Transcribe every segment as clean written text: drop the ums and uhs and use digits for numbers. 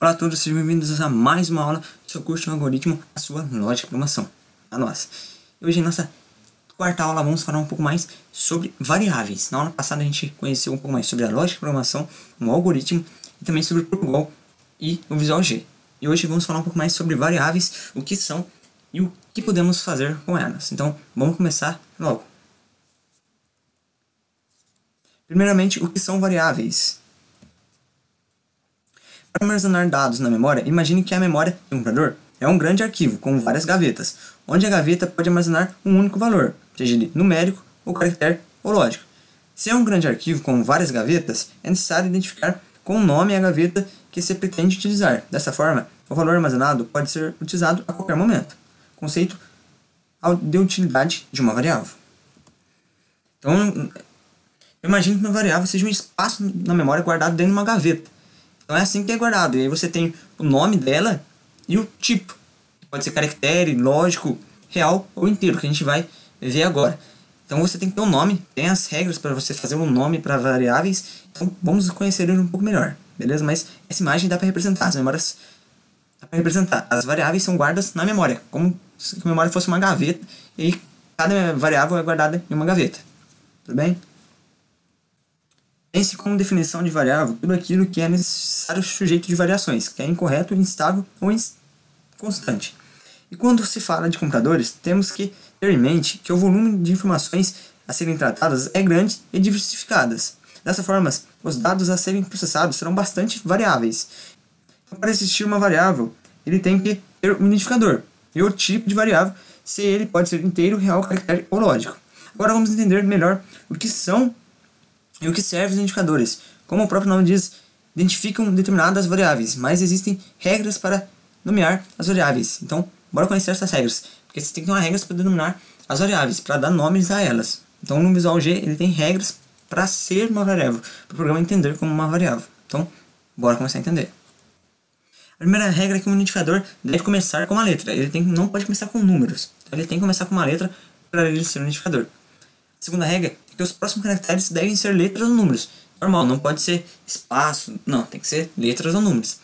Olá a todos, sejam bem-vindos a mais uma aula do seu curso de algoritmo, a sua lógica de programação, a nossa. E hoje, em nossa quarta aula, vamos falar um pouco mais sobre variáveis. Na aula passada, a gente conheceu um pouco mais sobre a lógica de programação, o algoritmo, e também sobre o Portugal e o Visual G. E hoje vamos falar um pouco mais sobre variáveis, o que são e o que podemos fazer com elas. Então, vamos começar logo. Primeiramente, o que são variáveis? Para armazenar dados na memória, imagine que a memória do computador é um grande arquivo com várias gavetas, onde a gaveta pode armazenar um único valor, seja ele numérico, ou caractere, ou lógico. Se é um grande arquivo com várias gavetas, é necessário identificar com o nome a gaveta que se pretende utilizar. Dessa forma, o valor armazenado pode ser utilizado a qualquer momento. Conceito de utilidade de uma variável. Então, imagine que uma variável seja um espaço na memória guardado dentro de uma gaveta. Então é assim que é guardado. E aí você tem o nome dela e o tipo. Pode ser caractere, lógico, real ou inteiro, que a gente vai ver agora. Então você tem que ter um nome, tem as regras para você fazer um nome para variáveis. Então vamos conhecer ele um pouco melhor, beleza? Mas essa imagem dá para representar as memórias. Dá para representar. As variáveis são guardadas na memória, como se a memória fosse uma gaveta. E aí cada variável é guardada em uma gaveta. Tudo bem? Pense como definição de variável tudo aquilo que é necessário sujeito de variações, que é incorreto, instável ou constante. E quando se fala de computadores, temos que ter em mente que o volume de informações a serem tratadas é grande e diversificadas. Dessa forma, os dados a serem processados serão bastante variáveis. Então, para existir uma variável, ele tem que ter um identificador e o tipo de variável, se ele pode ser inteiro, real, caractere ou lógico. Agora vamos entender melhor o que são e o que servem os identificadores. Como o próprio nome diz, identificam determinadas variáveis, mas existem regras para nomear as variáveis. Então, bora conhecer essas regras, porque você tem que ter uma regra para denominar as variáveis, para dar nomes a elas. Então, no Visual G, ele tem regras para ser uma variável, para o programa entender como uma variável. Então, bora começar a entender. A primeira regra é que um identificador deve começar com uma letra. Ele não pode começar com números. Então, ele tem que começar com uma letra para ele ser um identificador. A segunda regra é que os próximos caracteres devem ser letras ou números. Normal, não pode ser espaço, não, tem que ser letras ou números.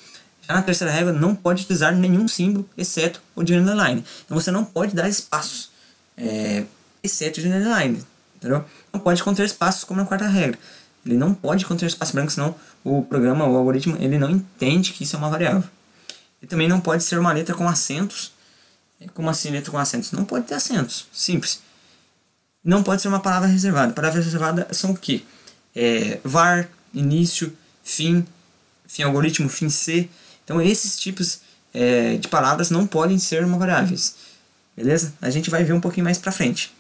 Já na terceira regra, não pode utilizar nenhum símbolo, exceto o de underline. Então você não pode dar espaços, exceto o de underline, entendeu? Não pode conter espaços como na quarta regra. Ele não pode conter espaço branco, senão o programa, o algoritmo, ele não entende que isso é uma variável. E também não pode ser uma letra com acentos. Como assim letra com acentos? Não pode ter acentos, simples. Não pode ser uma palavra reservada. Palavras reservadas são o quê? Var, início, fim algoritmo, fim C. Então esses tipos de palavras não podem ser uma variáveis. Beleza? A gente vai ver um pouquinho mais pra frente.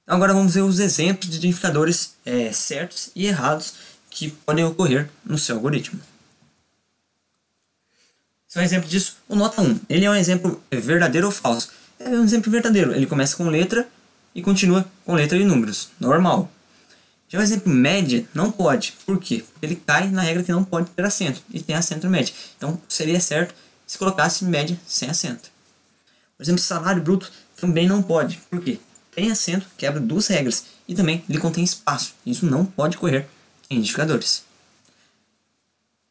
Agora vamos ver os exemplos de identificadores certos e errados que podem ocorrer no seu algoritmo. Um exemplo disso, o nota 1. Ele é um exemplo verdadeiro ou falso? É um exemplo verdadeiro. Ele começa com letra e continua com letra e números. Normal. Já o exemplo média não pode. Por quê? Porque ele cai na regra que não pode ter acento. E tem acento média. Então seria certo se colocasse média sem acento. O exemplo salário bruto também não pode. Por quê? Tem acento, quebra duas regras. E também ele contém espaço. Isso não pode ocorrer em identificadores.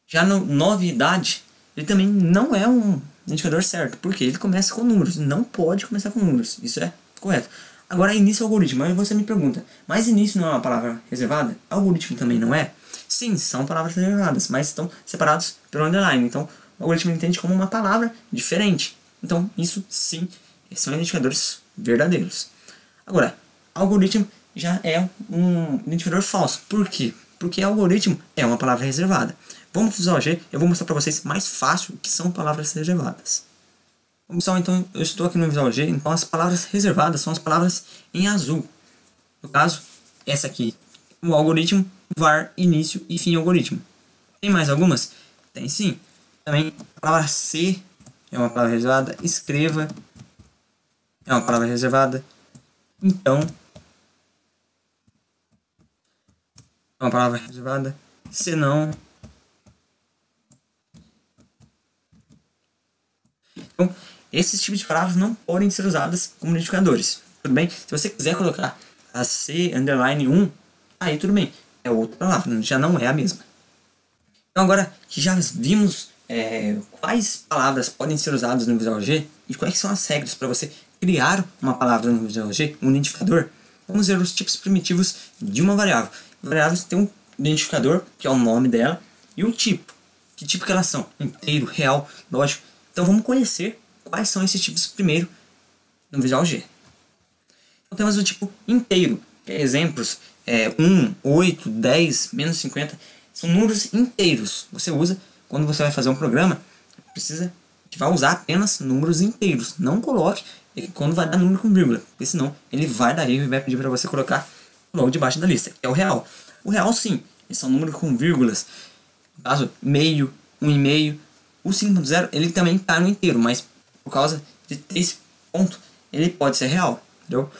Já no novidade, ele também não é um indicador certo, porque ele começa com números, não pode começar com números, isso é correto. Agora, início algoritmo, aí você me pergunta, mas início não é uma palavra reservada? Algoritmo também não é? Sim, são palavras reservadas, mas estão separados pelo underline, então o algoritmo entende como uma palavra diferente. Então, isso sim, são indicadores verdadeiros. Agora, algoritmo já é um identificador falso, por quê? Porque algoritmo é uma palavra reservada. Vamos para o Visual G, eu vou mostrar para vocês mais fácil o que são palavras reservadas. Bom, pessoal, então eu estou aqui no Visual G, então as palavras reservadas são as palavras em azul. No caso, essa aqui, o algoritmo, var, início e fim algoritmo. Tem mais algumas? Tem sim. Também a palavra C é uma palavra reservada, escreva é uma palavra reservada, então é uma palavra reservada, senão. Então, esses tipos de palavras não podem ser usadas como identificadores. Tudo bem? Se você quiser colocar a C underline 1, aí tudo bem. é outra palavra, já não é a mesma. Então agora que já vimos quais palavras podem ser usadas no Visual G e quais são as regras para você criar uma palavra no Visual G, um identificador, vamos ver os tipos primitivos de uma variável. Variáveis tem um identificador, que é o nome dela, e o tipo. Que tipo que elas são? Inteiro, real, lógico. Então vamos conhecer quais são esses tipos primeiro no Visual G. Então temos o tipo inteiro, que é exemplos, 1, 8, 10, menos 50, são números inteiros. Você usa, quando você vai fazer um programa, vai usar apenas números inteiros. Não coloque quando vai dar número com vírgula, porque senão ele vai dar erro e vai pedir para você colocar logo debaixo da lista, que é o real. O real sim, eles são números com vírgulas, no caso, meio, 1,5. O 5.0 ele também está no inteiro, mas por causa de ter esse ponto, ele pode ser real, entendeu?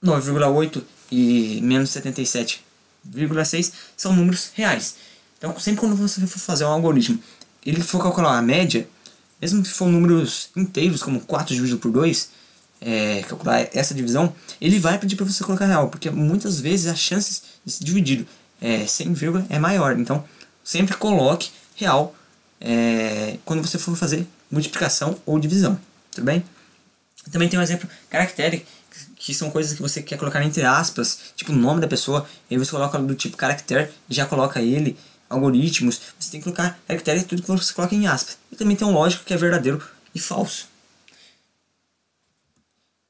9,8 e menos 77,6 são números reais. Então, sempre quando você for fazer um algoritmo, ele for calcular a média, mesmo que for números inteiros, como 4 dividido por 2, calcular essa divisão, ele vai pedir para você colocar real, porque muitas vezes as chances de ser dividido 100 vírgula é maior. Então, sempre coloque real quando você for fazer multiplicação ou divisão, tudo bem? Também tem um exemplo caractere, que são coisas que você quer colocar entre aspas, tipo o nome da pessoa, e aí você coloca do tipo caractere e já coloca ele. Algoritmos, você tem que colocar caractere tudo que você coloca em aspas. E também tem um lógico que é verdadeiro e falso.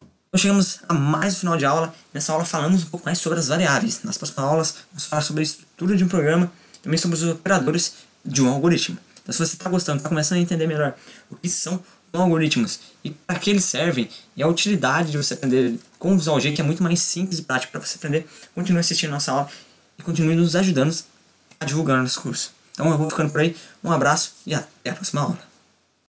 Então chegamos a mais um final de aula. Nessa aula falamos um pouco mais sobre as variáveis. Nas próximas aulas vamos falar sobre a estrutura de um programa, também sobre os operadores de um algoritmo. Então se você está gostando, está começando a entender melhor o que são algoritmos e para que eles servem e a utilidade de você aprender com o Visual G, que é muito mais simples e prático para você aprender, continue assistindo a nossa aula e continue nos ajudando a divulgar nosso curso. Então eu vou ficando por aí, um abraço e até a próxima aula.